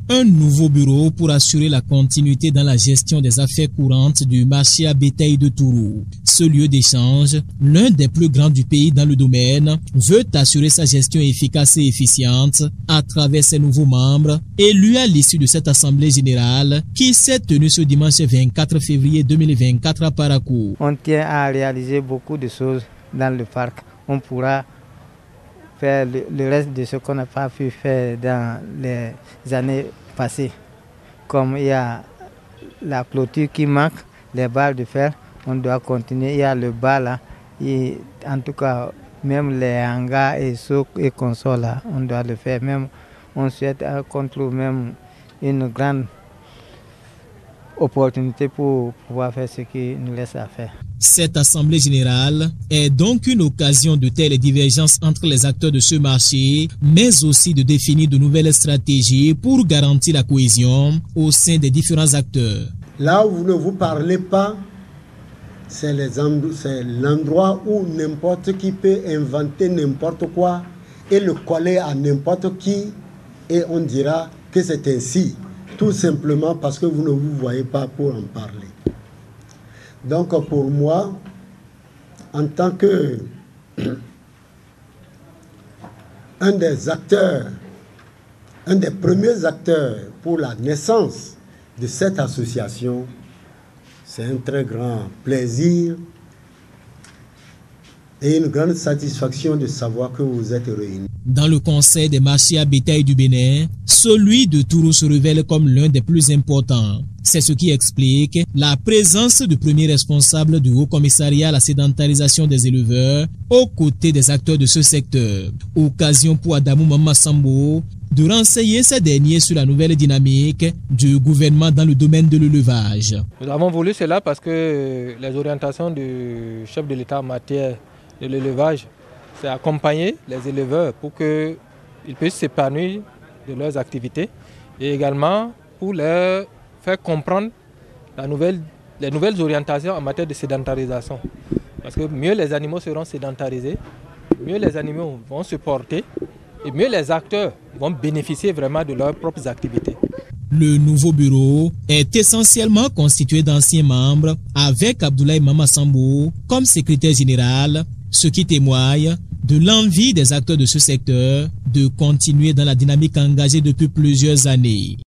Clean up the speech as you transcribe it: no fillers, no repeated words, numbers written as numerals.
Un nouveau bureau pour assurer la continuité dans la gestion des affaires courantes du marché à bétail de Tourou. Ce lieu d'échange, l'un des plus grands du pays dans le domaine, veut assurer sa gestion efficace et efficiente à travers ses nouveaux membres, élus à l'issue de cette assemblée générale qui s'est tenue ce dimanche 24 février 2024 à Parakou. On tient à réaliser beaucoup de choses dans le parc. On pourra faire le reste de ce qu'on n'a pas pu faire dans les années passées. Comme il y a la clôture qui manque, les barres de fer, on doit continuer. Il y a le bas là, et en tout cas, même les hangars et socs et consoles là, on doit le faire. Même, on souhaite qu'on trouve même une grande opportunité pour pouvoir faire ce qui nous laisse à faire. Cette assemblée générale est donc une occasion de telles divergences entre les acteurs de ce marché, mais aussi de définir de nouvelles stratégies pour garantir la cohésion au sein des différents acteurs. Là où vous ne vous parlez pas, c'est l'endroit où n'importe qui peut inventer n'importe quoi et le coller à n'importe qui et on dira que c'est ainsi, tout simplement parce que vous ne vous voyez pas pour en parler. Donc pour moi, en tant que un des premiers acteurs pour la naissance de cette association, c'est un très grand plaisir et une grande satisfaction de savoir que vous êtes réunis. Dans le conseil des marchés à bétail du Bénin, celui de Tourou se révèle comme l'un des plus importants. C'est ce qui explique la présence du premier responsable du Haut Commissariat à la sédentarisation des éleveurs aux côtés des acteurs de ce secteur. Occasion pour Adamou Mama Sambo de renseigner ces derniers sur la nouvelle dynamique du gouvernement dans le domaine de l'élevage. Nous avons voulu cela parce que les orientations du chef de l'État en matière de l'élevage, c'est accompagner les éleveurs pour qu'ils puissent s'épanouir de leurs activités et également pour leur faire comprendre les nouvelles orientations en matière de sédentarisation. Parce que mieux les animaux seront sédentarisés, mieux les animaux vont se porter et mieux les acteurs vont bénéficier vraiment de leurs propres activités. Le nouveau bureau est essentiellement constitué d'anciens membres avec Abdoulaye Mama Sambo comme secrétaire général, ce qui témoigne de l'envie des acteurs de ce secteur de continuer dans la dynamique engagée depuis plusieurs années.